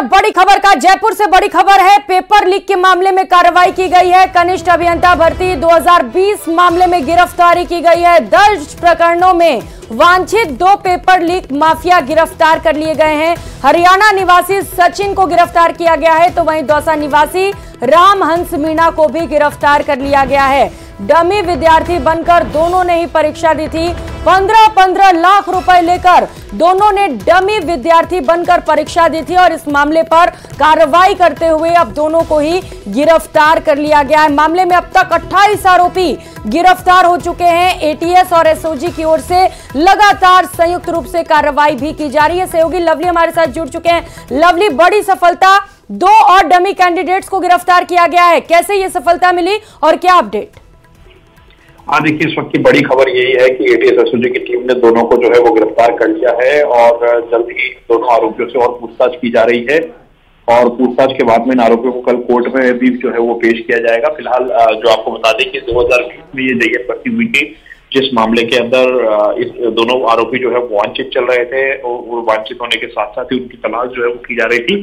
और बड़ी खबर का जयपुर से बड़ी खबर है। पेपर लीक के मामले में कार्रवाई की गई है। कनिष्ठ अभियंता भर्ती 2020 मामले में गिरफ्तारी की गई है। 10 प्रकरणों में वांछित 2 पेपर लीक माफिया गिरफ्तार कर लिए गए हैं। हरियाणा निवासी सचिन को गिरफ्तार किया गया है, तो वहीं दौसा निवासी रामहंस मीणा को भी गिरफ्तार कर लिया गया है। डमी विद्यार्थी बनकर दोनों ने ही परीक्षा दी थी। 15-15 लाख रुपए लेकर दोनों ने डमी विद्यार्थी बनकर परीक्षा दी थी और इस मामले पर कार्रवाई करते हुए अब दोनों को ही गिरफ्तार कर लिया गया है। मामले में अब तक 28 आरोपी गिरफ्तार हो चुके हैं। एटीएस और एसओजी की ओर से लगातार संयुक्त रूप से कार्रवाई भी की जा रही है। सहयोगी लवली हमारे साथ जुड़ चुके हैं। लवली, बड़ी सफलता, 2 और डमी कैंडिडेट्स को गिरफ्तार किया गया है। कैसे ये सफलता मिली और क्या अपडेट? हाँ, देखिए, इस वक्त की बड़ी खबर यही है कि एटीएस एसओजी की टीम ने दोनों को जो है वो गिरफ्तार कर लिया है और जल्द ही दोनों आरोपियों से और पूछताछ की जा रही है और पूछताछ के बाद में इन आरोपियों को कल कोर्ट में भी जो है वो पेश किया जाएगा। फिलहाल जो आपको बता दें कि 2020 में ये जगह भर्ती हुई थी, जिस मामले के अंदर इस दोनों आरोपी जो है वांछित चल रहे थे और वांछित होने के साथ साथ ही उनकी तलाश जो है वो की जा रही थी।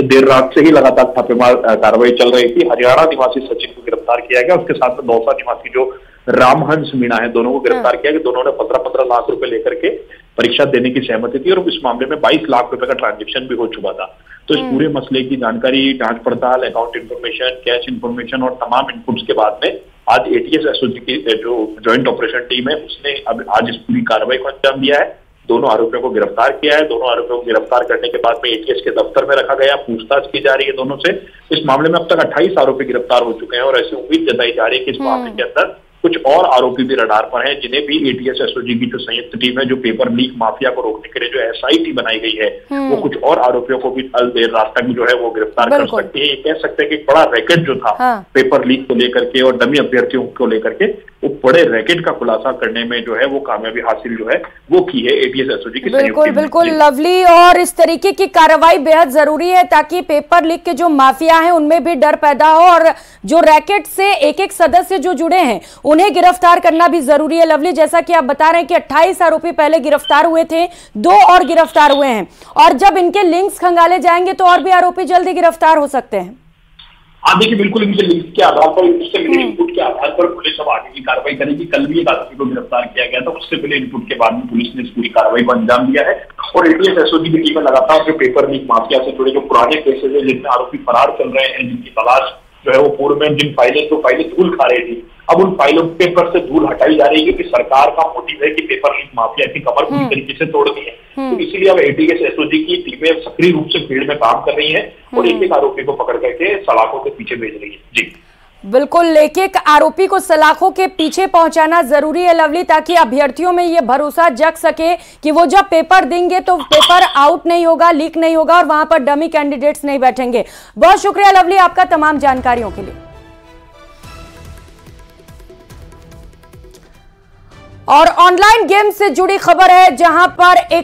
देर रात से ही लगातार छापेमार कार्रवाई चल रही थी। हरियाणा निवासी सचिन को गिरफ्तार किया गया, उसके साथ में दौसा निवासी जो रामहंस मीणा है, दोनों को गिरफ्तार किया गया। दोनों ने 15-15 लाख रुपए लेकर के परीक्षा देने की सहमति थी और इस मामले में 22 लाख रुपए का ट्रांजेक्शन भी हो चुका था। तो इस पूरे मसले की जानकारी, जांच पड़ताल, अकाउंट इन्फॉर्मेशन, कैश इन्फॉर्मेशन और तमाम इनपुट्स के बाद में आज एटीएस एसओजी की जो ज्वाइंट ऑपरेशन टीम है उसने अब आज इस पूरी कार्रवाई को अंजाम दिया है। दोनों आरोपियों को गिरफ्तार किया है। दोनों आरोपियों को गिरफ्तार करने के बाद में एटीएस के दफ्तर में रखा गया, पूछताछ की जा रही है दोनों से। इस मामले में अब तक 28 आरोपी गिरफ्तार हो चुके हैं और ऐसी उम्मीद जताई जा रही है कि इस मामले के अंदर कुछ और आरोपी भी रडार पर हैं, जिन्हें भी एटीएस एसओजी की जो संयुक्त टीम है, जो पेपर लीक माफिया को रोकने के लिए जो एसआईटी बनाई गई है, वो कुछ और आरोपियों को भी देर रात तक जो है वो गिरफ्तार कर सकती है। ये कह सकते हैं कि बड़ा रैकेट जो था पेपर लीक को लेकर के और डमी अभ्यर्थियों को लेकर के, वो बड़े रैकेट का खुलासा करने में जो है वो कामयाबी हासिल जो है वो की है एटीएस एसओजी की। बिल्कुल लवली, और इस तरीके की कार्रवाई बेहद जरूरी है ताकि पेपर लीक के जो माफिया हैं उनमें भी डर पैदा हो और जो रैकेट से एक सदस्य जो जुड़े हैं उन्हें गिरफ्तार करना भी जरूरी है। लवली, जैसा कि आप बता रहे हैं कि 28 आरोपी पहले गिरफ्तार हुए थे, 2 और गिरफ्तार हुए हैं और जब इनके लिंक्स खंगाले जाएंगे तो और भी आरोपी जल्दी गिरफ्तार हो सकते हैं। हाँ, देखिए, बिल्कुल इनके लिंक के आधार पर, उससे मिले इनपुट के आधार पर पुलिस अब आगे की कार्रवाई करेगी। कल भी एक आरोपी को गिरफ्तार किया गया था, उससे पहले इनपुट के बाद में पुलिस ने इस पूरी कार्रवाई को अंजाम दिया है और एटीएस एसओजी की टीम लगातार जो पेपर लीक माफिया से जुड़े जो पुराने केसेज है, जिनमें आरोपी फरार चल रहे हैं, जिनकी तलाश जो है वो पूर्व में जिन फाइलें धूल खा रही थी, अब उन फाइलों पेपर से धूल हटाई जा रही है क्योंकि सरकार का मोटिव है कि पेपर लीक माफिया की कमर पूरी तरीके से तोड़नी है। तो इसीलिए अब एटीएस एसओजी की टीमें सक्रिय रूप से फील्ड में काम कर रही है और एक आरोपी को पकड़ करके सलाखों के पीछे भेज रही है। जी बिल्कुल, एक आरोपी को सलाखों के पीछे पहुंचाना जरूरी है लवली, ताकि अभ्यर्थियों में ये भरोसा जग सके कि वो जब पेपर देंगे तो पेपर आउट नहीं होगा, लीक नहीं होगा और वहां पर डमी कैंडिडेट्स नहीं बैठेंगे। बहुत शुक्रिया लवली आपका तमाम जानकारियों के लिए। और ऑनलाइन गेम से जुड़ी खबर है, जहां पर एक